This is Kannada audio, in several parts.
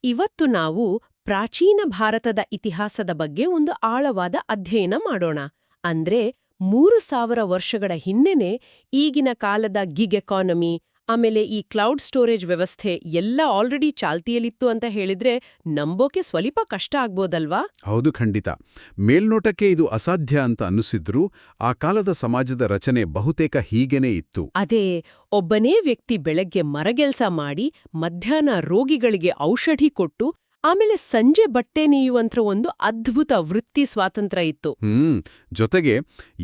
ಇವತ್ತು ನಾವು ಪ್ರಾಚೀನ ಭಾರತದ ಇತಿಹಾಸದ ಬಗ್ಗೆ ಒಂದು ಆಳವಾದ ಅಧ್ಯಯನ ಮಾಡೋಣ. ಅಂದ್ರೆ 3000 ವರ್ಷಗಳ ಹಿಂದೆನೇ ಈಗಿನ ಕಾಲದ ಗಿಗ್ ಎಕಾನಮಿ, ಆಮೇಲೆ ಈ ಕ್ಲೌಡ್ ಸ್ಟೋರೇಜ್ ವ್ಯವಸ್ಥೆ ಎಲ್ಲ ಆಲ್ರೆಡಿ ಚಾಲ್ತಿಯಲ್ಲಿತ್ತು ಅಂತ ಹೇಳಿದ್ರೆ ನಂಬೋಕೆ ಸ್ವಲ್ಪ ಕಷ್ಟ ಆಗ್ಬೋದಲ್ವಾ? ಹೌದು, ಖಂಡಿತ. ಮೇಲ್ನೋಟಕ್ಕೆ ಇದು ಅಸಾಧ್ಯ ಅಂತ ಅನ್ನಿಸಿದ್ರೂ ಆ ಕಾಲದ ಸಮಾಜದ ರಚನೆ ಬಹುತೇಕ ಹೀಗೇನೇ ಇತ್ತು. ಅದೇ, ಒಬ್ಬನೇ ವ್ಯಕ್ತಿ ಬೆಳಗ್ಗೆ ಮರಗೆಲ್ಸ ಮಾಡಿ ಮಧ್ಯಾಹ್ನ ರೋಗಿಗಳಿಗೆ ಔಷಧಿ ಕೊಟ್ಟು ಆಮೇಲೆ ಸಂಜೆ ಬಟ್ಟೆ ನೇಯುವಂಥ ಒಂದು ಅದ್ಭುತ ವೃತ್ತಿ ಸ್ವಾತಂತ್ರ್ಯ ಇತ್ತು. ಜೊತೆಗೆ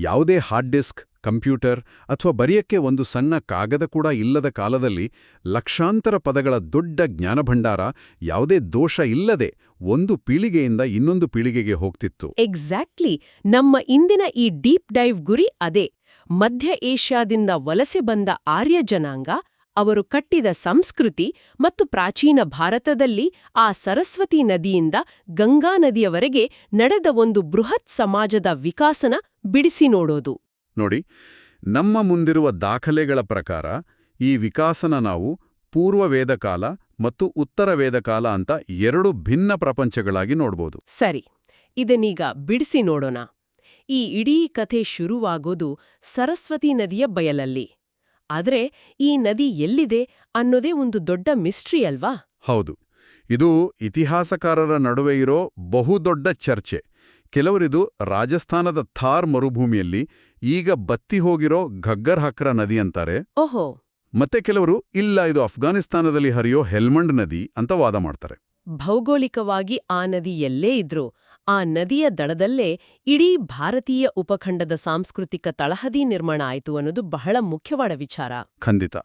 ಯಾವುದೇ ಹಾರ್ಡ್ ಡಿಸ್ಕ್, ಕಂಪ್ಯೂಟರ್ ಅಥವಾ ಬರೆಯಕ್ಕೆ ಒಂದು ಸಣ್ಣ ಕಾಗದ ಕೂಡ ಇಲ್ಲದ ಕಾಲದಲ್ಲಿ ಲಕ್ಷಾಂತರ ಪದಗಳ ದೊಡ್ಡ ಜ್ಞಾನಭಂಡಾರ ಯಾವುದೇ ದೋಷ ಇಲ್ಲದೆ ಒಂದು ಪೀಳಿಗೆಯಿಂದ ಇನ್ನೊಂದು ಪೀಳಿಗೆಗೆ ಹೋಗ್ತಿತ್ತು. ಎಕ್ಸಾಕ್ಟ್ಲಿ. ನಮ್ಮ ಇಂದಿನ ಈ ಡೀಪ್ ಡೈವ್ ಗುರಿ ಅದೇ. ಮಧ್ಯ ಏಷ್ಯಾದಿಂದ ವಲಸೆ ಬಂದ ಆರ್ಯ ಜನಾಂಗ, ಅವರು ಕಟ್ಟಿದ ಸಂಸ್ಕೃತಿ ಮತ್ತು ಪ್ರಾಚೀನ ಭಾರತದಲ್ಲಿ ಆ ಸರಸ್ವತಿ ನದಿಯಿಂದ ಗಂಗಾ ನದಿಯವರೆಗೆ ನಡೆದ ಒಂದು ಬೃಹತ್ ಸಮಾಜದ ವಿಕಾಸನ ಬಿಡಿಸಿ ನೋಡೋದು. ನೋಡಿ, ನಮ್ಮ ಮುಂದಿರುವ ದಾಖಲೆಗಳ ಪ್ರಕಾರ ಈ ವಿಕಾಸನ ನಾವು ಪೂರ್ವ ವೇದಕಾಲ ಮತ್ತು ಉತ್ತರ ವೇದಕಾಲ ಅಂತ ಎರಡು ಭಿನ್ನ ಪ್ರಪಂಚಗಳಾಗಿ ನೋಡ್ಬೋದು. ಸರಿ, ಇದನ್ನೀಗ ಬಿಡಿಸಿ ನೋಡೋಣ. ಈ ಇಡೀ ಕಥೆ ಶುರುವಾಗೋದು ಸರಸ್ವತಿ ನದಿಯ ಬಯಲಲ್ಲಿ. ಆದ್ರೆ ಈ ನದಿ ಎಲ್ಲಿದೆ ಅನ್ನೋದೇ ಒಂದು ದೊಡ್ಡ ಮಿಸ್ಟ್ರಿ ಅಲ್ವಾ? ಹೌದು, ಇದು ಇತಿಹಾಸಕಾರರ ನಡುವೆ ಇರೋ ಬಹುದೊಡ್ಡ ಚರ್ಚೆ. ಕೆಲವರಿದು ರಾಜಸ್ಥಾನದ ಥಾರ್ ಮರುಭೂಮಿಯಲ್ಲಿ ಈಗ ಬತ್ತಿ ಹೋಗಿರೋ ಘಗ್ಗರ್ ಹಕ್ರ ನದಿ ಅಂತಾರೆ. ಓಹೋ. ಮತ್ತೆ ಕೆಲವರು ಇಲ್ಲ, ಇದು ಅಫ್ಘಾನಿಸ್ತಾನದಲ್ಲಿ ಹರಿಯೋ ಹೆಲ್ಮಂಡ್ ನದಿ ಅಂತ ವಾದ ಮಾಡ್ತಾರೆ. ಭೌಗೋಳಿಕವಾಗಿ ಆ ನದಿ ಎಲ್ಲೇ ಇದ್ರೂ ಆ ನದಿಯ ದಡದಲ್ಲೇ ಇಡೀ ಭಾರತೀಯ ಉಪಖಂಡದ ಸಾಂಸ್ಕೃತಿಕ ತಳಹದಿ ನಿರ್ಮಾಣ ಆಯಿತು ಅನ್ನೋದು ಬಹಳ ಮುಖ್ಯವಾದ ವಿಚಾರ. ಖಂಡಿತ.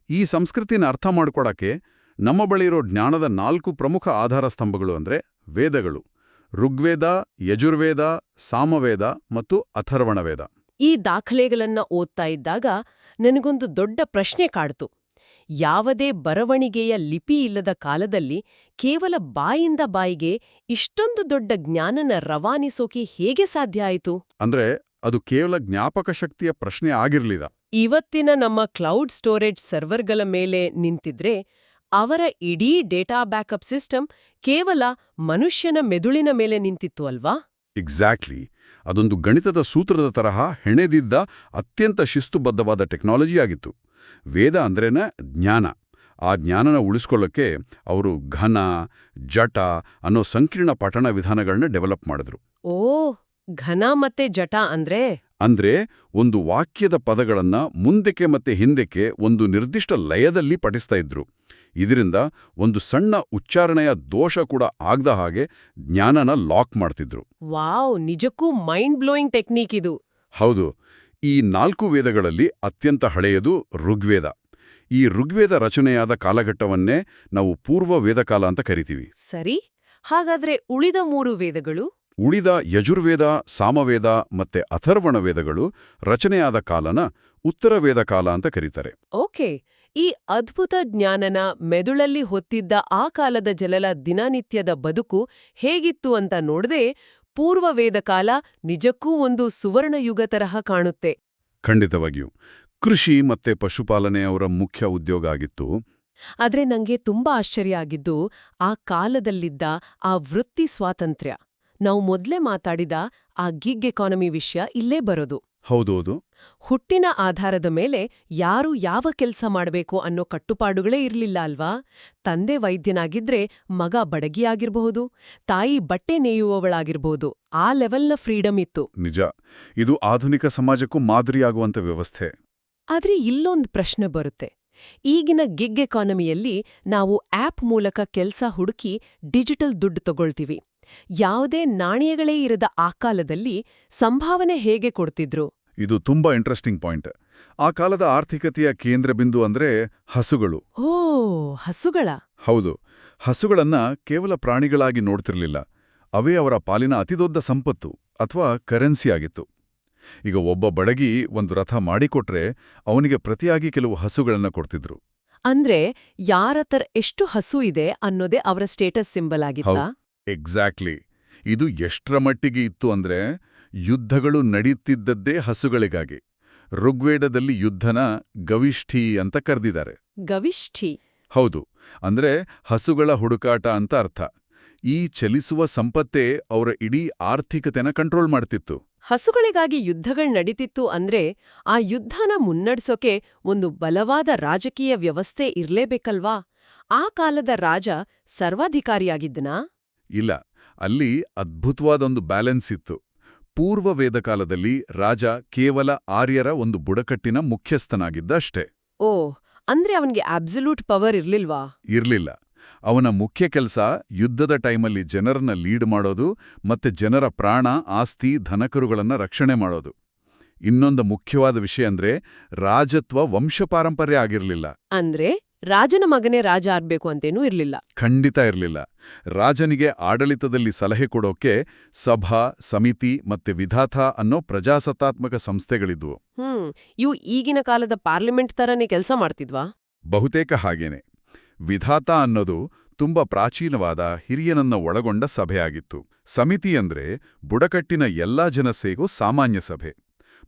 ಈ ಸಂಸ್ಕೃತಿನ ಅರ್ಥ ಮಾಡ್ಕೊಡಕ್ಕೆ ನಮ್ಮ ಬಳಿ ಇರೋ ಜ್ಞಾನದ 4 ಪ್ರಮುಖ ಆಧಾರ ಸ್ತಂಭಗಳು ಅಂದ್ರೆ ವೇದಗಳು: ಋಗ್ವೇದ, ಯಜುರ್ವೇದ, ಸಾಮವೇದ ಮತ್ತು ಅಥರ್ವಣವೇದ. ಈ ದಾಖಲೆಗಳನ್ನ ಓದ್ತಾ ಇದ್ದಾಗ ನನಗೊಂದು ದೊಡ್ಡ ಪ್ರಶ್ನೆ ಕಾಡ್ತು. ಯಾವುದೇ ಬರವಣಿಗೆಯ ಲಿಪಿ ಇಲ್ಲದ ಕಾಲದಲ್ಲಿ ಕೇವಲ ಬಾಯಿಂದ ಬಾಯಿಗೆ ಇಷ್ಟೊಂದು ದೊಡ್ಡ ಜ್ಞಾನನ ರವಾನಿಸೋಕೆ ಹೇಗೆ ಸಾಧ್ಯ ಆಯಿತು? ಅಂದ್ರೆ ಅದು ಕೇವಲ ಜ್ಞಾಪಕ ಶಕ್ತಿಯ ಪ್ರಶ್ನೆ ಆಗಿರ್ಲಿಲ್ಲ. ಇವತ್ತಿನ ನಮ್ಮ ಕ್ಲೌಡ್ ಸ್ಟೋರೇಜ್ ಸರ್ವರ್ಗಳ ಮೇಲೆ ನಿಂತಿದ್ರೆ ಅವರ ಇಡೀ ಡೇಟಾ ಬ್ಯಾಕಪ್ ಸಿಸ್ಟಮ್ ಕೇವಲ ಮನುಷ್ಯನ ಮೆದುಳಿನ ಮೇಲೆ ನಿಂತಿತ್ತು ಅಲ್ವಾ? ಎಕ್ಸಾಕ್ಟ್ಲಿ. ಅದೊಂದು ಗಣಿತದ ಸೂತ್ರದ ತರಹ ಹೆಣೆದಿದ್ದ ಅತ್ಯಂತ ಶಿಸ್ತುಬದ್ಧವಾದ ಟೆಕ್ನಾಲಜಿ ಆಗಿತ್ತು. ವೇದ ಅಂದ್ರೇನ ಜ್ಞಾನ. ಆ ಜ್ಞಾನನ ಉಳಿಸ್ಕೊಳ್ಳೋಕ್ಕೆ ಅವರು ಘನ, ಜಟ ಅನ್ನೋ ಸಂಕೀರ್ಣ ಪಠಣ ವಿಧಾನಗಳನ್ನ ಡೆವಲಪ್ ಮಾಡಿದ್ರು. ಓ, ಘನ ಮತ್ತೆ ಜಟ ಅಂದ್ರೆ ಒಂದು ವಾಕ್ಯದ ಪದಗಳನ್ನ ಮುಂದಕ್ಕೆ ಮತ್ತೆ ಹಿಂದಕ್ಕೆ ಒಂದು ನಿರ್ದಿಷ್ಟ ಲಯದಲ್ಲಿ ಪಠಿಸ್ತಾ ಇದ್ರು. ಇದರಿಂದ ಒಂದು ಸಣ್ಣ ಉಚ್ಚಾರಣೆಯ ದೋಷ ಕೂಡ ಆಗದ ಹಾಗೆ ಜ್ಞಾನನ ಲಾಕ್ ಮಾಡ್ತಿದ್ರು. ವಾವ್, ನಿಜಕ್ಕೂ ಮೈಂಡ್ ಬ್ಲೋಯಿಂಗ್ ಟೆಕ್ನಿಕ್ ಇದು. ಹೌದು. ಈ 4 ವೇದಗಳಲ್ಲಿ ಅತ್ಯಂತ ಹಳೆಯದು ಋಗ್ವೇದ. ಈ ಋಗ್ವೇದ ರಚನೆಯಾದ ಕಾಲಘಟ್ಟವನ್ನೇ ನಾವು ಪೂರ್ವ ವೇದಕಾಲ ಅಂತ ಕರಿತೀವಿ. ಸರಿ, ಹಾಗಾದ್ರೆ ಉಳಿದ 3 ವೇದಗಳು? ಉಳಿದ ಯಜುರ್ವೇದ, ಸಾಮವೇದ ಮತ್ತೆ ಅಥರ್ವಣ ವೇದಗಳು ರಚನೆಯಾದ ಕಾಲನ ಉತ್ತರ ವೇದಕಾಲ ಅಂತ ಕರೀತಾರೆ. ಓಕೆ. ಈ ಅದ್ಭುತ ಜ್ಞಾನನ ಮೆದುಳಲ್ಲಿ ಹೊತ್ತಿದ್ದ ಆ ಕಾಲದ ಜನರ ದಿನನಿತ್ಯದ ಬದುಕು ಹೇಗಿತ್ತು ಅಂತ ನೋಡದೆ ಪೂರ್ವ ವೇದಕಾಲ ನಿಜಕ್ಕೂ ಒಂದು ಸುವರ್ಣಯುಗ ತರಹ ಕಾಣುತ್ತೆ. ಖಂಡಿತವಾಗಿಯೂ. ಕೃಷಿ ಮತ್ತೆ ಪಶುಪಾಲನೆ ಅವರ ಮುಖ್ಯ ಉದ್ಯೋಗ ಆಗಿತ್ತು. ಆದ್ರೆ ನಂಗೆ ತುಂಬಾ ಆಶ್ಚರ್ಯ ಆಗಿದ್ದು ಆ ಕಾಲದಲ್ಲಿದ್ದ ಆ ವೃತ್ತಿ ಸ್ವಾತಂತ್ರ್ಯ. ನಾವು ಮೊದ್ಲೇ ಮಾತಾಡಿದ ಆ ಗಿಗ್ ಎಕಾನಮಿ ವಿಷಯ ಇಲ್ಲೇ ಬರೋದು. ಹೌದೌದು. ಹುಟ್ಟಿನ ಆಧಾರದ ಮೇಲೆ ಯಾರು ಯಾವ ಕೆಲ್ಸ ಮಾಡಬೇಕು ಅನ್ನೋ ಕಟ್ಟುಪಾಡುಗಳೇ ಇರ್ಲಿಲ್ಲ ಅಲ್ವಾ? ತಂದೆ ವೈದ್ಯನಾಗಿದ್ರೆ ಮಗ ಬಡಗಿಯಾಗಿರಬಹುದು, ತಾಯಿ ಬಟ್ಟೆ ನೇಯುವವಳಾಗಿರ್ಬಹುದು. ಆ ಲೆವೆಲ್ನ ಫ್ರೀಡಮ್ ಇತ್ತು. ನಿಜ. ಇದು ಆಧುನಿಕ ಸಮಾಜಕ್ಕೂ ಮಾದರಿಯಾಗುವಂತ ವ್ಯವಸ್ಥೆ. ಆದ್ರೆ ಇಲ್ಲೊಂದು ಪ್ರಶ್ನೆ ಬರುತ್ತೆ. ಈಗಿನ ಗಿಗ್ ಎಕಾನಮಿಯಲ್ಲಿ ನಾವು ಆಪ್ ಮೂಲಕ ಕೆಲ್ಸ ಹುಡುಕಿ ಡಿಜಿಟಲ್ ದುಡ್ಡು ತಗೊಳ್ತೀವಿ. ಯಾವುದೇ ನಾಣ್ಯಗಳೇ ಇರದ ಆ ಕಾಲದಲ್ಲಿ ಸಂಭಾವನೆ ಹೇಗೆ ಕೊಡ್ತಿದ್ರು? ಇದು ತುಂಬಾ ಇಂಟ್ರೆಸ್ಟಿಂಗ್ ಪಾಯಿಂಟ್. ಆ ಕಾಲದ ಆರ್ಥಿಕತೆಯ ಕೇಂದ್ರ ಬಿಂದು ಅಂದ್ರೆ ಹಸುಗಳು. ಓ, ಹಸುಗಳ? ಹೌದು. ಹಸುಗಳನ್ನ ಕೇವಲ ಪ್ರಾಣಿಗಳಾಗಿ ನೋಡ್ತಿರ್ಲಿಲ್ಲ. ಅವೇ ಅವರ ಪಾಲಿನ ಅತಿದೊಡ್ಡ ಸಂಪತ್ತು ಅಥವಾ ಕರೆನ್ಸಿ ಆಗಿತ್ತು. ಈಗ ಒಬ್ಬ ಬಡಗಿ ಒಂದು ರಥ ಮಾಡಿಕೊಟ್ರೆ ಅವನಿಗೆ ಪ್ರತಿಯಾಗಿ ಕೆಲವು ಹಸುಗಳನ್ನ ಕೊಡ್ತಿದ್ರು. ಅಂದ್ರೆ ಯಾರತರ ಎಷ್ಟು ಹಸು ಇದೆ ಅನ್ನೋದೇ ಅವರ ಸ್ಟೇಟಸ್ ಸಿಂಬಲ್ ಆಗಿತ್ತಾ? ಎಕ್ಸಾಕ್ಟ್ಲಿ. ಇದು ಎಷ್ಟರ ಮಟ್ಟಿಗೆ ಇತ್ತು ಅಂದ್ರೆ ಯುದ್ಧಗಳು ನಡೆಯುತ್ತಿದ್ದದ್ದೇ ಹಸುಗಳಿಗಾಗಿ. ಋಗ್ವೇದದಲ್ಲಿ ಯುದ್ಧನ ಗವಿಷ್ಠಿ ಅಂತ ಕರೆದಿದ್ದಾರೆ. ಗವಿಷ್ಠಿ? ಹೌದು, ಅಂದ್ರೆ ಹಸುಗಳ ಹುಡುಕಾಟ ಅಂತ ಅರ್ಥ. ಈ ಚಲಿಸುವ ಸಂಪತ್ತೇ ಅವರ ಇಡೀ ಆರ್ಥಿಕತೆನ ಕಂಟ್ರೋಲ್ ಮಾಡ್ತಿತ್ತು. ಹಸುಗಳಿಗಾಗಿ ಯುದ್ಧಗಳು ನಡೀತಿತ್ತು ಅಂದ್ರೆ ಆ ಯುದ್ಧನ ಮುನ್ನಡ್ಸೋಕೆ ಒಂದು ಬಲವಾದ ರಾಜಕೀಯ ವ್ಯವಸ್ಥೆ ಇರ್ಲೇಬೇಕಲ್ವಾ? ಆ ಕಾಲದ ರಾಜ ಸರ್ವಾಧಿಕಾರಿಯಾಗಿದ್ದನಾ? ಇಲ್ಲ, ಅಲ್ಲಿ ಅದ್ಭುತವಾದೊಂದು ಬ್ಯಾಲೆನ್ಸ್ ಇತ್ತು. ಪೂರ್ವ ವೇದಕಾಲದಲ್ಲಿ ರಾಜ ಕೇವಲ ಆರ್ಯರ ಒಂದು ಬುಡಕಟ್ಟಿನ ಮುಖ್ಯಸ್ಥನಾಗಿದ್ದ ಅಷ್ಟೇ. ಓ, ಅಂದ್ರೆ ಅವನಿಗೆ ಅಬ್ಸಲ್ಯೂಟ್ ಪವರ್ ಇರ್ಲಿಲ್ವಾ? ಇರ್ಲಿಲ್ಲ. ಅವನ ಮುಖ್ಯ ಕೆಲಸ ಯುದ್ಧದ ಟೈಮಲ್ಲಿ ಜನರನ್ನ ಲೀಡ್ ಮಾಡೋದು ಮತ್ತೆ ಜನರ ಪ್ರಾಣ, ಆಸ್ತಿ, ಧನಕರುಗಳನ್ನ ರಕ್ಷಣೆ ಮಾಡೋದು. ಇನ್ನೊಂದು ಮುಖ್ಯವಾದ ವಿಷಯ ಅಂದ್ರೆ ರಾಜತ್ವ ವಂಶಪಾರಂಪರ್ಯ ಆಗಿರ್ಲಿಲ್ಲ. ಅಂದ್ರೆ ರಾಜನ ಮಗನೇ ರಾಜ ಆಗ್ಬೇಕು ಅಂತೇನೂ ಇರ್ಲಿಲ್ಲ. ಖಂಡಿತ ಇರ್ಲಿಲ್ಲ. ರಾಜನಿಗೆ ಆಡಳಿತದಲ್ಲಿ ಸಲಹೆ ಕೊಡೋಕೆ ಸಭಾ, ಸಮಿತಿ ಮತ್ತೆ ವಿಧಾತ ಅನ್ನೋ ಪ್ರಜಾಸತ್ತಾತ್ಮಕ ಸಂಸ್ಥೆಗಳಿದ್ವು. ಇವು ಈಗಿನ ಕಾಲದ ಪಾರ್ಲಿಮೆಂಟ್ ತರನೇ ಕೆಲಸ ಮಾಡ್ತಿದ್ವಾ? ಬಹುತೇಕ ಹಾಗೇನೆ. ವಿಧಾತ ಅನ್ನೋದು ತುಂಬಾ ಪ್ರಾಚೀನವಾದ ಹಿರಿಯನನ್ನ ಒಳಗೊಂಡ ಸಭೆಯಾಗಿತ್ತು. ಸಮಿತಿ ಅಂದ್ರೆ ಬುಡಕಟ್ಟಿನ ಎಲ್ಲಾ ಜನಸೇಗೂ ಸಾಮಾನ್ಯ ಸಭೆ.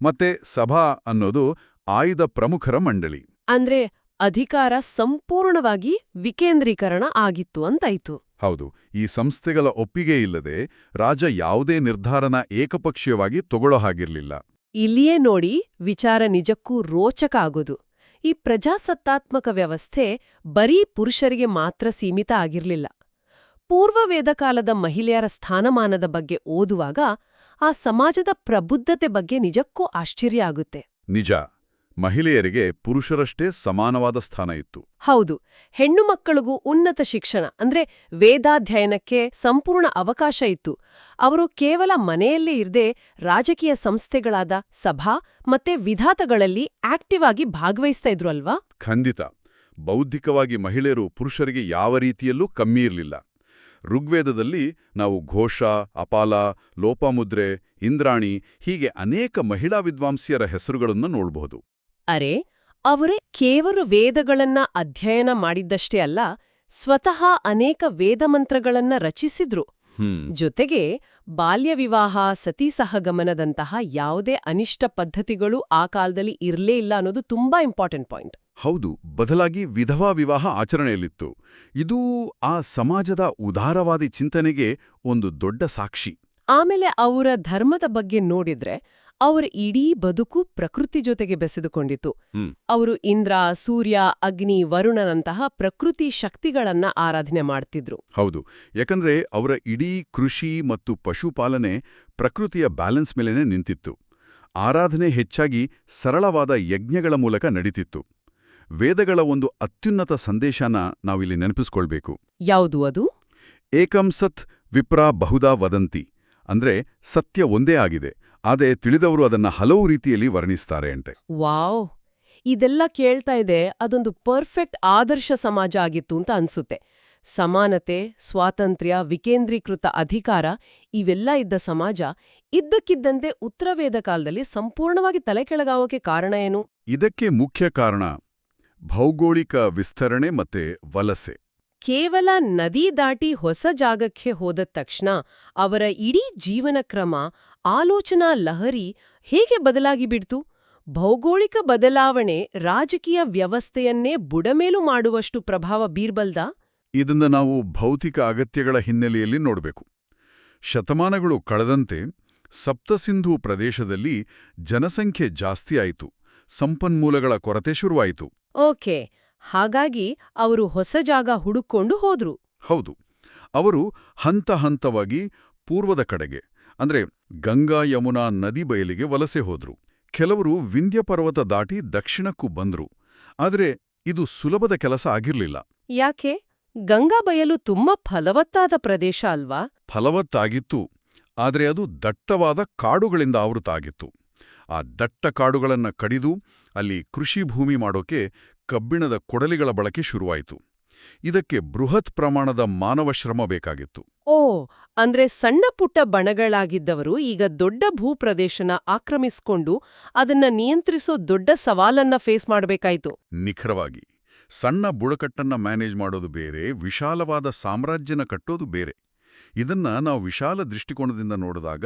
ಮತ್ತೆ ಸಭಾ ಅನ್ನೋದು ಆಯ್ದ ಪ್ರಮುಖರ ಮಂಡಳಿ. ಅಂದ್ರೆ ಅಧಿಕಾರ ಸಂಪೂರ್ಣವಾಗಿ ವಿಕೇಂದ್ರೀಕರಣ ಆಗಿತ್ತು ಅಂತಾಯ್ತು. ಹೌದು. ಈ ಸಂಸ್ಥೆಗಳ ಒಪ್ಪಿಗೆ ಇಲ್ಲದೆ ರಾಜ ಯಾವುದೇ ನಿರ್ಧಾರನ ಏಕಪಕ್ಷೀಯವಾಗಿ ತಗೊಳ್ಳೋ ಹಾಗಿರ್ಲಿಲ್ಲ. ಇಲ್ಲಿಯೇ ನೋಡಿ ವಿಚಾರ ನಿಜಕ್ಕೂ ರೋಚಕ ಆಗೋದು. ಈ ಪ್ರಜಾಸತ್ತಾತ್ಮಕ ವ್ಯವಸ್ಥೆ ಬರೀ ಪುರುಷರಿಗೆ ಮಾತ್ರ ಸೀಮಿತ ಆಗಿರ್ಲಿಲ್ಲ. ಪೂರ್ವವೇದ ಕಾಲದ ಮಹಿಳೆಯರ ಸ್ಥಾನಮಾನದ ಬಗ್ಗೆ ಓದುವಾಗ ಆ ಸಮಾಜದ ಪ್ರಬುದ್ಧತೆ ಬಗ್ಗೆ ನಿಜಕ್ಕೂ ಆಶ್ಚರ್ಯ ಆಗುತ್ತೆ. ನಿಜ, ಮಹಿಳೆಯರಿಗೆ ಪುರುಷರಷ್ಟೇ ಸಮಾನವಾದ ಸ್ಥಾನ ಇತ್ತು. ಹೌದು, ಹೆಣ್ಣು ಮಕ್ಕಳಿಗೂ ಉನ್ನತ ಶಿಕ್ಷಣ ಅಂದ್ರೆ ವೇದಾಧ್ಯಯನಕ್ಕೆ ಸಂಪೂರ್ಣ ಅವಕಾಶ ಇತ್ತು. ಅವರು ಕೇವಲ ಮನೆಯಲ್ಲೇ ಇರದೆ ರಾಜಕೀಯ ಸಂಸ್ಥೆಗಳಾದ ಸಭಾ ಮತ್ತೆ ವಿಧಾತಗಳಲ್ಲಿ ಆಕ್ಟಿವ್ ಆಗಿ ಭಾಗವಹಿಸ್ತಾ ಇದ್ರು ಅಲ್ವಾ? ಖಂಡಿತ. ಬೌದ್ಧಿಕವಾಗಿ ಮಹಿಳೆಯರು ಪುರುಷರಿಗೆ ಯಾವ ರೀತಿಯಲ್ಲೂ ಕಮ್ಮಿ ಇರಲಿಲ್ಲ. ಋಗ್ವೇದದಲ್ಲಿ ನಾವು ಘೋಷ, ಅಪಾಲ, ಲೋಪಾಮುದ್ರೆ, ಇಂದ್ರಾಣಿ ಹೀಗೆ ಅನೇಕ ಮಹಿಳಾ ವಿದ್ವಾಂಸಿಯರ ಹೆಸರುಗಳನ್ನು ನೋಡಬಹುದು. ಅರೆ, ಅವರೇ ಕೇವಲ ವೇದಗಳನ್ನ ಅಧ್ಯಯನ ಮಾಡಿದ್ದಷ್ಟೇ ಅಲ್ಲ, ಸ್ವತಃ ಅನೇಕ ವೇದಮಂತ್ರಗಳನ್ನ ರಚಿಸಿದ್ರು. ಜೊತೆಗೆ ಬಾಲ್ಯ ವಿವಾಹ, ಸತಿ ಸಹಗಮನದಂತಹ ಯಾವುದೇ ಅನಿಷ್ಟ ಪದ್ಧತಿಗಳು ಆ ಕಾಲದಲ್ಲಿ ಇರಲೇ ಇಲ್ಲ ಅನ್ನೋದು ತುಂಬಾ ಇಂಪಾರ್ಟೆಂಟ್ ಪಾಯಿಂಟ್. ಹೌದು, ಬದಲಾಗಿ ವಿಧವಾ ವಿವಾಹ ಆಚರಣೆಯಲ್ಲಿತ್ತು. ಇದು ಆ ಸಮಾಜದ ಉದಾರವಾದಿ ಚಿಂತನೆಗೆ ಒಂದು ದೊಡ್ಡ ಸಾಕ್ಷಿ. ಆಮೇಲೆ ಅವರ ಧರ್ಮದ ಬಗ್ಗೆ ನೋಡಿದ್ರೆ ಅವರ ಇಡೀ ಬದುಕು ಪ್ರಕೃತಿ ಜೊತೆಗೆ ಬೆಸೆದುಕೊಂಡಿತು. ಅವರು ಇಂದ್ರ, ಸೂರ್ಯ, ಅಗ್ನಿ, ವರುಣನಂತಹ ಪ್ರಕೃತಿ ಶಕ್ತಿಗಳನ್ನ ಆರಾಧನೆ ಮಾಡ್ತಿದ್ರು. ಹೌದು, ಯಾಕಂದ್ರೆ ಅವರ ಇಡೀ ಕೃಷಿ ಮತ್ತು ಪಶುಪಾಲನೆ ಪ್ರಕೃತಿಯ ಬ್ಯಾಲೆನ್ಸ್ ಮೇಲೆನೆ ನಿಂತಿತ್ತು. ಆರಾಧನೆ ಹೆಚ್ಚಾಗಿ ಸರಳವಾದ ಯಜ್ಞಗಳ ಮೂಲಕ ನಡೀತಿತ್ತು. ವೇದಗಳ ಒಂದು ಅತ್ಯುನ್ನತ ಸಂದೇಶನ ನಾವಿಲ್ಲಿ ನೆನಪಿಸ್ಕೊಳ್ಬೇಕು. ಯಾವುದು ಅದು? ಏಕಂ ಸತ್ ವಿಪ್ರಾ ಬಹುಧಾ ವದಂತಿ. ಅಂದ್ರೆ ಸತ್ಯ ಒಂದೇ ಆಗಿದೆ, ಆದರೆ ತಿಳಿದವರು ಅದನ್ನ ಹಲವು ರೀತಿಯಲ್ಲಿ ವರ್ಣಿಸ್ತಾರೆ ಅಂತೆ. ವಾವ್! ಇದೆಲ್ಲ ಕೇಳ್ತಾ ಇದೆ ಅದೊಂದು ಪರ್ಫೆಕ್ಟ್ ಆದರ್ಶ ಸಮಾಜ ಆಗಿತ್ತು ಅಂತ ಅನ್ಸುತ್ತೆ. ಸಮಾನತೆ, ಸ್ವಾತಂತ್ರ್ಯ, ವಿಕೇಂದ್ರೀಕೃತ ಅಧಿಕಾರ ಇವೆಲ್ಲ ಇದ್ದ ಸಮಾಜ ಇದ್ದಕ್ಕಿದ್ದಂತೆ ಉತ್ತರವೇದ ಕಾಲದಲ್ಲಿ ಸಂಪೂರ್ಣವಾಗಿ ತಲೆಕೆಳಗಾಗೋಕೆ ಕಾರಣ ಏನು? ಇದಕ್ಕೆ ಮುಖ್ಯ ಕಾರಣ ಭೌಗೋಳಿಕ ವಿಸ್ತರಣೆ ಮತ್ತೆ ವಲಸೆ. ಕೇವಲ ನದಿ ದಾಟಿ ಹೊಸ ಜಾಗಕ್ಕೆ ಹೋದ ತಕ್ಷಣ ಅವರ ಇಡೀ ಜೀವನ ಕ್ರಮ, ಆಲೋಚನಾ ಲಹರಿ ಹೇಗೆ ಬದಲಾಗಿ ಬಿಡ್ತು? ಭೌಗೋಳಿಕ ಬದಲಾವಣೆ ರಾಜಕೀಯ ವ್ಯವಸ್ಥೆಯನ್ನೇ ಬುಡಮೇಲು ಮಾಡುವಷ್ಟು ಪ್ರಭಾವ ಬೀರ್ಬಲ್ದಾ? ಇದನ್ನ ನಾವು ಭೌತಿಕ ಅಗತ್ಯಗಳ ಹಿನ್ನೆಲೆಯಲ್ಲಿ ನೋಡಬೇಕು. ಶತಮಾನಗಳು ಕಳೆದಂತೆ ಸಪ್ತಸಿಂಧು ಪ್ರದೇಶದಲ್ಲಿ ಜನಸಂಖ್ಯೆ ಜಾಸ್ತಿ ಆಯಿತು, ಸಂಪನ್ಮೂಲಗಳ ಕೊರತೆ ಶುರುವಾಯಿತು. ಓಕೆ, ಹಾಗಾಗಿ ಅವರು ಹೊಸ ಜಾಗ ಹುಡುಕೊಂಡು ಹೋದ್ರು. ಹೌದು, ಅವರು ಹಂತ ಹಂತವಾಗಿ ಪೂರ್ವದ ಕಡೆಗೆ ಅಂದ್ರೆ ಗಂಗಾ ಯಮುನಾ ನದಿ ಬಯಲಿಗೆ ವಲಸೆ ಹೋದ್ರು. ಕೆಲವರು ವಿಂಧ್ಯ ಪರ್ವತ ದಾಟಿ ದಕ್ಷಿಣಕ್ಕೂ ಬಂದ್ರು. ಆದರೆ ಇದು ಸುಲಭದ ಕೆಲಸ ಆಗಿರ್ಲಿಲ್ಲ. ಯಾಕೆ? ಗಂಗಾ ಬಯಲು ತುಂಬಾ ಫಲವತ್ತಾದ ಪ್ರದೇಶ ಅಲ್ವಾ? ಫಲವತ್ತಾಗಿತ್ತು, ಆದರೆ ಅದು ದಟ್ಟವಾದ ಕಾಡುಗಳಿಂದ ಆವೃತ ಆಗಿತ್ತು. ಆ ದಟ್ಟ ಕಾಡುಗಳನ್ನ ಕಡಿದು ಅಲ್ಲಿ ಕೃಷಿ ಭೂಮಿ ಮಾಡೋಕೆ ಕಬ್ಬಿಣದ ಕೊಡಲಿಗಳ ಬಳಕೆ ಶುರುವಾಯಿತು. ಇದಕ್ಕೆ ಬೃಹತ್ ಪ್ರಮಾಣದ ಮಾನವ ಶ್ರಮ ಬೇಕಾಗಿತ್ತು. ಓ, ಅಂದ್ರೆ ಸಣ್ಣ ಪುಟ್ಟ ಬಣಗಳಾಗಿದ್ದವರು ಈಗ ದೊಡ್ಡ ಭೂಪ್ರದೇಶನ ಆಕ್ರಮಿಸ್ಕೊಂಡು ಅದನ್ನ ನಿಯಂತ್ರಿಸೋ ದೊಡ್ಡ ಸವಾಲನ್ನ ಫೇಸ್ ಮಾಡಬೇಕಾಯ್ತು. ನಿಖರವಾಗಿ. ಸಣ್ಣ ಬುಡಕಟ್ಟನ್ನ ಮ್ಯಾನೇಜ್ ಮಾಡೋದು ಬೇರೆ, ವಿಶಾಲವಾದ ಸಾಮ್ರಾಜ್ಯನ ಕಟ್ಟೋದು ಬೇರೆ. ಇದನ್ನ ನಾವು ವಿಶಾಲ ದೃಷ್ಟಿಕೋನದಿಂದ ನೋಡಿದಾಗ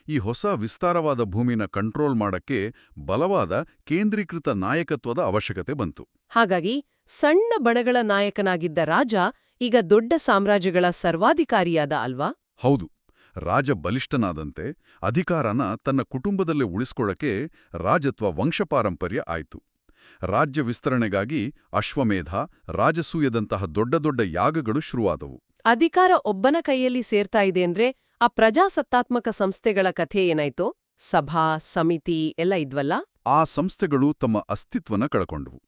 ಈ ಹೊಸ ವಿಸ್ತಾರವಾದ ಭೂಮಿನ ಕಂಟ್ರೋಲ್ ಮಾಡಕ್ಕೆ ಬಲವಾದ ಕೇಂದ್ರೀಕೃತ ನಾಯಕತ್ವದ ಅವಶ್ಯಕತೆ ಬಂತು. ಹಾಗಾಗಿ ಸಣ್ಣ ಬಣಗಳ ನಾಯಕನಾಗಿದ್ದ ರಾಜ ಈಗ ದೊಡ್ಡ ಸಾಮ್ರಾಜ್ಯಗಳ ಸರ್ವಾಧಿಕಾರಿಯಾದ ಅಲ್ವಾ? ಹೌದು, ರಾಜ ಬಲಿಷ್ಠನಾದಂತೆ ಅಧಿಕಾರನ ತನ್ನ ಕುಟುಂಬದಲ್ಲೇ ಉಳಿಸ್ಕೊಳ್ಳಕ್ಕೆ ರಾಜತ್ವ ವಂಶಪಾರಂಪರ್ಯ ಆಯಿತು. ರಾಜ್ಯ ವಿಸ್ತರಣೆಗಾಗಿ ಅಶ್ವಮೇಧ, ರಾಜಸೂಯದಂತಹ ದೊಡ್ಡ ದೊಡ್ಡ ಯಾಗಗಳು ಶುರುವಾದವು. ಅಧಿಕಾರ ಒಬ್ಬನ ಕೈಯಲ್ಲಿ ಸೇರ್ತಾ ಇದೆ ಅಂದ್ರೆ ಆ ಪ್ರಜಾಸತ್ತಾತ್ಮಕ ಸಂಸ್ಥೆಗಳ ಕಥೆ ಏನಾಯ್ತೋ? ಸಭಾ, ಸಮಿತಿ ಎಲ್ಲ ಇದ್ವಲ್ಲ? ಆ ಸಂಸ್ಥೆಗಳು ತಮ್ಮ ಅಸ್ತಿತ್ವನ ಕಳಕೊಂಡವು.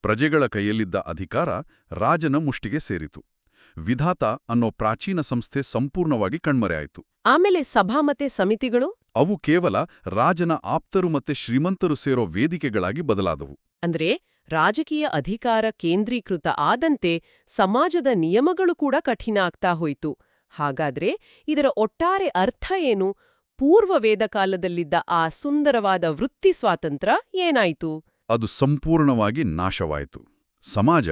ಪ್ರಜೆಗಳ ಕೈಯಲ್ಲಿದ್ದ ಅಧಿಕಾರ ರಾಜನ ಮುಷ್ಟಿಗೆ ಸೇರಿತು. ವಿಧಾತ ಅನ್ನೋ ಪ್ರಾಚೀನ ಸಂಸ್ಥೆ ಸಂಪೂರ್ಣವಾಗಿ ಕಣ್ಮರೆಯಾಯಿತು. ಆಮೇಲೆ ಸಭಾ ಮತ್ತೆ ಸಮಿತಿಗಳು? ಅವು ಕೇವಲ ರಾಜನ ಆಪ್ತರು ಮತ್ತೆ ಶ್ರೀಮಂತರು ಸೇರೋ ವೇದಿಕೆಗಳಾಗಿ ಬದಲಾದವು. ಅಂದ್ರೆ ರಾಜಕೀಯ ಅಧಿಕಾರ ಕೇಂದ್ರೀಕೃತ ಆದಂತೆ ಸಮಾಜದ ನಿಯಮಗಳು ಕೂಡ ಕಠಿಣ ಆಗ್ತಾ ಹೋಯ್ತು. ಹಾಗಾದ್ರೆ ಇದರ ಒಟ್ಟಾರೆ ಅರ್ಥ ಏನು? ಪೂರ್ವ ವೇದಕಾಲದಲ್ಲಿದ್ದ ಆ ಸುಂದರವಾದ ವೃತ್ತಿ ಸ್ವಾತಂತ್ರ್ಯ ಏನಾಯ್ತು? ಅದು ಸಂಪೂರ್ಣವಾಗಿ ನಾಶವಾಯಿತು. ಸಮಾಜ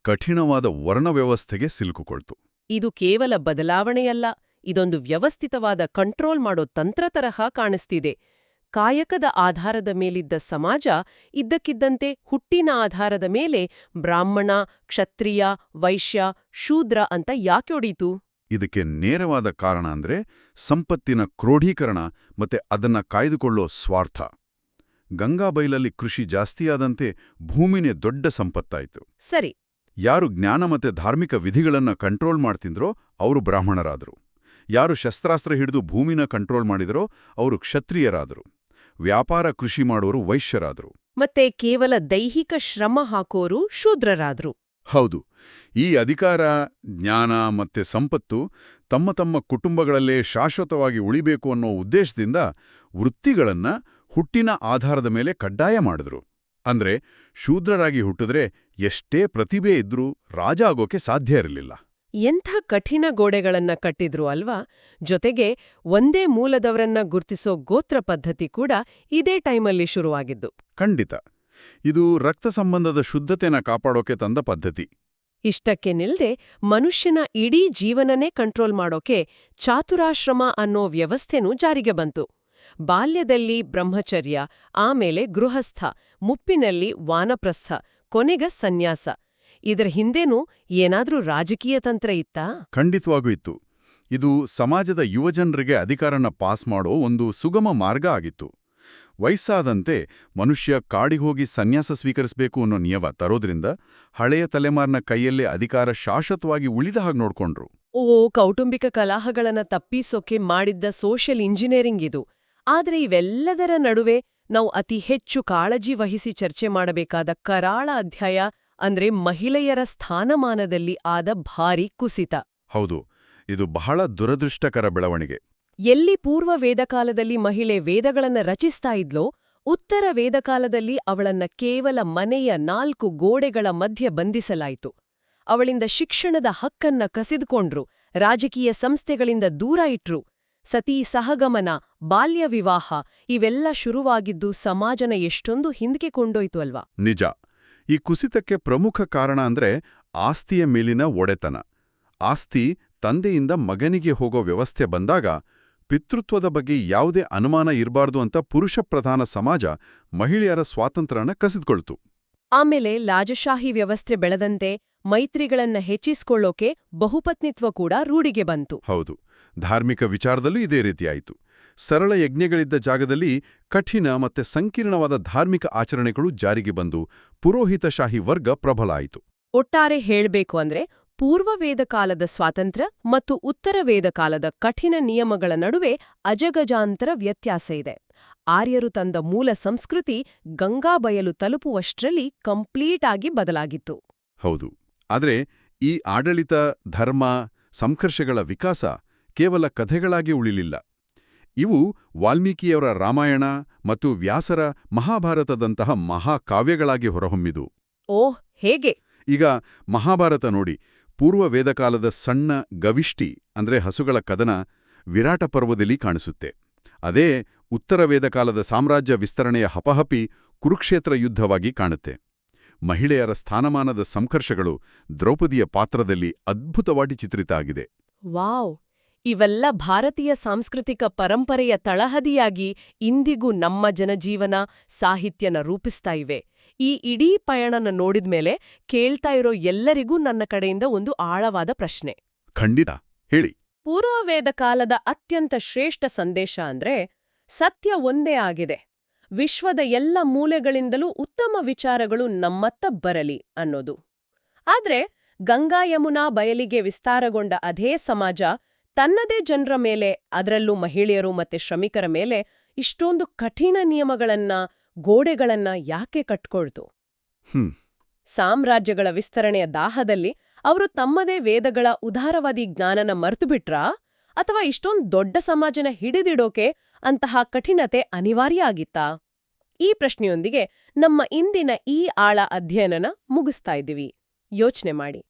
ಕಠಿಣವಾದ ವರ್ಣವ್ಯವಸ್ಥೆಗೆ ಸಿಲುಕುಕೊಳ್ತು. ಇದು ಕೇವಲ ಬದಲಾವಣೆಯಲ್ಲ, ಇದೊಂದು ವ್ಯವಸ್ಥಿತವಾದ ಕಂಟ್ರೋಲ್ ಮಾಡೋ ತಂತ್ರ ತರಹ ಕಾಣಿಸ್ತಿದೆ. ಕಾಯಕದ ಆಧಾರದ ಮೇಲಿದ್ದ ಸಮಾಜ ಇದ್ದಕ್ಕಿದ್ದಂತೆ ಹುಟ್ಟಿನ ಆಧಾರದ ಮೇಲೆ ಬ್ರಾಹ್ಮಣ, ಕ್ಷತ್ರಿಯ, ವೈಶ್ಯ, ಶೂದ್ರ ಅಂತ ಯಾಕೆ ಒಡೀತು? ಇದಕ್ಕೆ ನೇರವಾದ ಕಾರಣ ಅಂದ್ರೆ ಸಂಪತ್ತಿನ ಕ್ರೋಢೀಕರಣ ಮತ್ತೆ ಅದನ್ನ ಕಾಯ್ದುಕೊಳ್ಳೋ ಸ್ವಾರ್ಥ. ಗಂಗಾಬೈಲಲ್ಲಿ ಕೃಷಿ ಜಾಸ್ತಿಯಾದಂತೆ ಭೂಮಿನೇ ದೊಡ್ಡ ಸಂಪತ್ತಾಯಿತು. ಸರಿ. ಯಾರು ಜ್ಞಾನ ಮತ್ತೆ ಧಾರ್ಮಿಕ ವಿಧಿಗಳನ್ನ ಕಂಟ್ರೋಲ್ ಮಾಡ್ತಿದ್ರೋ ಅವರು ಬ್ರಾಹ್ಮಣರಾದರು. ಯಾರು ಶಸ್ತ್ರಾಸ್ತ್ರ ಹಿಡಿದು ಭೂಮಿನ ಕಂಟ್ರೋಲ್ ಮಾಡಿದರೋ ಅವರು ಕ್ಷತ್ರಿಯರಾದರು. ವ್ಯಾಪಾರ ಕೃಷಿ ಮಾಡೋರು ವೈಶ್ಯರಾದರು. ಮತ್ತೆ ಕೇವಲ ದೈಹಿಕ ಶ್ರಮ ಹಾಕೋರು ಶೂದ್ರರಾದ್ರು. ಹೌದು, ಈ ಅಧಿಕಾರ, ಜ್ಞಾನ ಮತ್ತೆ ಸಂಪತ್ತು ತಮ್ಮ ತಮ್ಮ ಕುಟುಂಬಗಳಲ್ಲೇ ಶಾಶ್ವತವಾಗಿ ಉಳಿಬೇಕು ಅನ್ನೋ ಉದ್ದೇಶದಿಂದ ವೃತ್ತಿಗಳನ್ನ ಹುಟ್ಟಿನ ಆಧಾರದ ಮೇಲೆ ಕಡ್ಡಾಯ ಮಾಡಿದ್ರು. ಅಂದ್ರೆ ಶೂದ್ರರಾಗಿ ಹುಟ್ಟಿದ್ರೆ ಎಷ್ಟೇ ಪ್ರತಿಭೆ ಇದ್ರೂ ರಾಜ ಆಗೋಕೆ ಸಾಧ್ಯ ಇರಲಿಲ್ಲ. ಎಂಥ ಕಠಿಣ ಗೋಡೆಗಳನ್ನ ಕಟ್ಟಿದ್ರು ಅಲ್ವಾ? ಜೊತೆಗೆ ಒಂದೇ ಮೂಲದವರನ್ನ ಗುರ್ತಿಸೋ ಗೋತ್ರ ಪದ್ಧತಿ ಕೂಡ ಇದೇ ಟೈಮಲ್ಲಿ ಶುರುವಾಗಿದ್ದು. ಖಂಡಿತ. ಇದು ರಕ್ತ ಸಂಬಂಧದ ಶುದ್ಧತೆನ ಕಾಪಾಡೋಕೆ ತಂದ ಪದ್ಧತಿ. ಇಷ್ಟಕ್ಕೆ ನಿಲ್ದೆ ಮನುಷ್ಯನ ಇಡೀ ಜೀವನನೇ ಕಂಟ್ರೋಲ್ ಮಾಡೋಕೆ ಚಾತುರಾಶ್ರಮ ಅನ್ನೋ ವ್ಯವಸ್ಥೆನೂ ಜಾರಿಗೆ ಬಂತು. ಬಾಲ್ಯದಲ್ಲಿ ಬ್ರಹ್ಮಚರ್ಯ, ಆಮೇಲೆ ಗೃಹಸ್ಥ, ಮುಪ್ಪಿನಲ್ಲಿ ವಾನಪ್ರಸ್ಥ, ಕೊನೆಗ ಸನ್ಯಾಸ. ಇದರ ಹಿಂದೇನೂ ಏನಾದ್ರೂ ರಾಜಕೀಯ ತಂತ್ರ ಇತ್ತಾ? ಖಂಡಿತವಾಗೂ ಇತ್ತು. ಇದು ಸಮಾಜದ ಯುವಜನರಿಗೆ ಅಧಿಕಾರನ ಪಾಸ್ ಮಾಡೋ ಒಂದು ಸುಗಮ ಮಾರ್ಗ ಆಗಿತ್ತು. ವಯಸ್ಸಾದಂತೆ ಮನುಷ್ಯ ಕಾಡಿಗೋಗಿ ಸನ್ಯಾಸ ಸ್ವೀಕರಿಸಬೇಕು ಅನ್ನೋ ನಿಯಮ ತರೋದ್ರಿಂದ ಹಳೆಯ ತಲೆಮಾರಿನ ಕೈಯಲ್ಲೇ ಅಧಿಕಾರ ಶಾಶ್ವತವಾಗಿ ಉಳಿದ ಹಾಗೆ ನೋಡ್ಕೊಂಡ್ರು. ಕೌಟುಂಬಿಕ ಕಲಹಗಳನ್ನ ತಪ್ಪಿಸೋಕೆ ಮಾಡಿದ್ದ ಸೋಷಿಯಲ್ ಇಂಜಿನಿಯರಿಂಗ್ ಇದು. ಆದ್ರೆ ಇವೆಲ್ಲದರ ನಡುವೆ ನಾವು ಅತಿ ಹೆಚ್ಚು ಕಾಳಜಿ ವಹಿಸಿ ಚರ್ಚೆ ಮಾಡಬೇಕಾದ ಕರಾಳ ಅಧ್ಯಾಯ ಅಂದ್ರೆ ಮಹಿಳೆಯರ ಸ್ಥಾನಮಾನದಲ್ಲಿ ಆದ ಭಾರೀ ಕುಸಿತ. ಹೌದು, ಇದು ಬಹಳ ದುರದೃಷ್ಟಕರ ಬೆಳವಣಿಗೆ. ಎಲ್ಲಿ ಪೂರ್ವ ವೇದಕಾಲದಲ್ಲಿ ಮಹಿಳೆ ವೇದಗಳನ್ನ ರಚಿಸ್ತಾ ಇದ್ಲೋ, ಉತ್ತರ ವೇದಕಾಲದಲ್ಲಿ ಅವಳನ್ನ ಕೇವಲ ಮನೆಯ 4 ಗೋಡೆಗಳ ಮಧ್ಯೆ ಬಂಧಿಸಲಾಯಿತು. ಅವಳಿಂದ ಶಿಕ್ಷಣದ ಹಕ್ಕನ್ನ ಕಸಿದುಕೊಂಡ್ರು, ರಾಜಕೀಯ ಸಂಸ್ಥೆಗಳಿಂದ ದೂರ ಇಟ್ರು. ಸತೀ ಸಹಗಮನ, ಬಾಲ್ಯ ವಿವಾಹ ಇವೆಲ್ಲ ಶುರುವಾಗಿದ್ದು ಸಮಾಜನ ಎಷ್ಟೊಂದು ಹಿಂದಕ್ಕೆ ಕೊಂಡೊಯ್ತು ಅಲ್ವಾ? ನಿಜ. ಈ ಕುಸಿತಕ್ಕೆ ಪ್ರಮುಖ ಕಾರಣ ಅಂದ್ರೆ ಆಸ್ತಿಯ ಮೇಲಿನ ಒಡೆತನ. ಆಸ್ತಿ ತಂದೆಯಿಂದ ಮಗನಿಗೆ ಹೋಗೋ ವ್ಯವಸ್ಥೆ ಬಂದಾಗ ಪಿತೃತ್ವದ ಬಗ್ಗೆ ಯಾವುದೇ ಅನುಮಾನ ಇರಬಾರ್ದು ಅಂತ ಪುರುಷ ಪ್ರಧಾನ ಸಮಾಜ ಮಹಿಳೆಯರ ಸ್ವಾತಂತ್ರ್ಯನ ಕಸಿದುಕೊಳ್ತು. ಆಮೇಲೆ ರಾಜಶಾಹಿ ವ್ಯವಸ್ಥೆ ಬೆಳೆದಂತೆ ಮೈತ್ರಿಗಳನ್ನ ಹೆಚ್ಚಿಸ್ಕೊಳ್ಳೋಕೆ ಬಹುಪತ್ನಿತ್ವ ಕೂಡ ರೂಢಿಗೆ ಬಂತು. ಹೌದು, ಧಾರ್ಮಿಕ ವಿಚಾರದಲ್ಲೂ ಇದೇ ರೀತಿಯಾಯಿತು. ಸರಳ ಯಜ್ಞಗಳಿದ್ದ ಜಾಗದಲ್ಲಿ ಕಠಿಣ ಮತ್ತೆ ಸಂಕೀರ್ಣವಾದ ಧಾರ್ಮಿಕ ಆಚರಣೆಗಳು ಜಾರಿಗೆ ಬಂದು ಪುರೋಹಿತಶಾಹಿ ವರ್ಗ ಪ್ರಬಲ ಆಯಿತು. ಒಟ್ಟಾರೆ ಹೇಳ್ಬೇಕು ಅಂದ್ರೆ ಪೂರ್ವ ವೇದಕಾಲದ ಸ್ವಾತಂತ್ರ್ಯ ಮತ್ತು ಉತ್ತರ ವೇದಕಾಲದ ಕಠಿಣ ನಿಯಮಗಳ ನಡುವೆ ಅಜಗಜಾಂತರ ವ್ಯತ್ಯಾಸ ಇದೆ. ಆರ್ಯರು ತಂದ ಮೂಲ ಸಂಸ್ಕೃತಿ ಗಂಗಾಬಯಲು ತಲುಪುವಷ್ಟರಲ್ಲಿ ಕಂಪ್ಲೀಟ್ ಆಗಿ ಬದಲಾಗಿತ್ತು. ಹೌದು, ಆದರೆ ಈ ಆಡಳಿತ, ಧರ್ಮ, ಸಂಘರ್ಷಗಳ ವಿಕಾಸ ಕೇವಲ ಕಥೆಗಳಾಗಿ ಉಳಿಲಿಲ್ಲ. ಇವು ವಾಲ್ಮೀಕಿಯವರ ರಾಮಾಯಣ ಮತ್ತು ವ್ಯಾಸರ ಮಹಾಭಾರತದಂತಹ ಮಹಾಕಾವ್ಯಗಳಾಗಿ ಹೊರಹೊಮ್ಮಿದು. ಓಹ್, ಹೇಗೆ? ಈಗ ಮಹಾಭಾರತ ನೋಡಿ, ಪೂರ್ವ ವೇದಕಾಲದ ಸಣ್ಣ ಗವಿಷ್ಟಿ ಅಂದ್ರೆ ಹಸುಗಳ ಕದನ ವಿರಾಟ ಪರ್ವದಲ್ಲಿ ಕಾಣಿಸುತ್ತೆ. ಅದೇ ಉತ್ತರ ವೇದಕಾಲದ ಸಾಮ್ರಾಜ್ಯ ವಿಸ್ತರಣೆಯ ಹಪಹಪಿ ಕುರುಕ್ಷೇತ್ರ ಯುದ್ಧವಾಗಿ ಕಾಣುತ್ತೆ. ಮಹಿಳೆಯರ ಸ್ಥಾನಮಾನದ ಸಂಘರ್ಷಗಳು ದ್ರೌಪದಿಯ ಪಾತ್ರದಲ್ಲಿ ಅದ್ಭುತವಾಗಿ ಚಿತ್ರಿತ ಆಗಿದೆ. ವಾವ್! ಇವೆಲ್ಲ ಭಾರತೀಯ ಸಾಂಸ್ಕೃತಿಕ ಪರಂಪರೆಯ ತಳಹದಿಯಾಗಿ ಇಂದಿಗೂ ನಮ್ಮ ಜನಜೀವನ, ಸಾಹಿತ್ಯನ ರೂಪಿಸ್ತಾ ಇವೆ. ಈ ಇಡೀ ಪಯಣನ ನೋಡಿದ್ಮೇಲೆ ಕೇಳ್ತಾ ಇರೋ ಎಲ್ಲರಿಗೂ ನನ್ನ ಕಡೆಯಿಂದ ಒಂದು ಆಳವಾದ ಪ್ರಶ್ನೆ. ಖಂಡಿತ, ಹೇಳಿ. ಪೂರ್ವವೇದ ಕಾಲದ ಅತ್ಯಂತ ಶ್ರೇಷ್ಠ ಸಂದೇಶ ಅಂದ್ರೆ ಸತ್ಯ ಒಂದೇ ಆಗಿದೆ, ವಿಶ್ವದ ಎಲ್ಲ ಮೂಲೆಗಳಿಂದಲೂ ಉತ್ತಮ ವಿಚಾರಗಳು ನಮ್ಮತ್ತ ಬರಲಿ ಅನ್ನೋದು. ಆದ್ರೆ ಗಂಗಾ ಯಮುನಾ ಬಯಲಿಗೆ ವಿಸ್ತಾರಗೊಂಡ ಅದೇ ಸಮಾಜ ತನ್ನದೇ ಜನರ ಮೇಲೆ, ಅದರಲ್ಲೂ ಮಹಿಳೆಯರು ಮತ್ತೆ ಶ್ರಮಿಕರ ಮೇಲೆ ಇಷ್ಟೊಂದು ಕಠಿಣ ನಿಯಮಗಳನ್ನ, ಗೋಡೆಗಳನ್ನ ಯಾಕೆ ಕಟ್ಕೊಳ್ತು? ಸಾಮ್ರಾಜ್ಯಗಳ ವಿಸ್ತರಣೆಯ ದಾಹದಲ್ಲಿ ಅವರು ತಮ್ಮದೇ ವೇದಗಳ ಉದಾರವಾದಿ ಜ್ಞಾನನ ಮರ್ತುಬಿಟ್ರಾ? ಅಥವಾ ಇಷ್ಟೊಂದು ದೊಡ್ಡ ಸಮಾಜನ ಹಿಡಿದಿಡೋಕೆ ಅಂತಹ ಕಠಿಣತೆ ಅನಿವಾರ್ಯ ಆಗಿತ್ತಾ? ಈ ಪ್ರಶ್ನೆಯೊಂದಿಗೆ ನಮ್ಮ ಇಂದಿನ ಈ ಆಳ ಅಧ್ಯಯನನ ಮುಗಿಸ್ತಾ ಇದ್ದೀವಿ. ಯೋಚನೆ ಮಾಡಿ.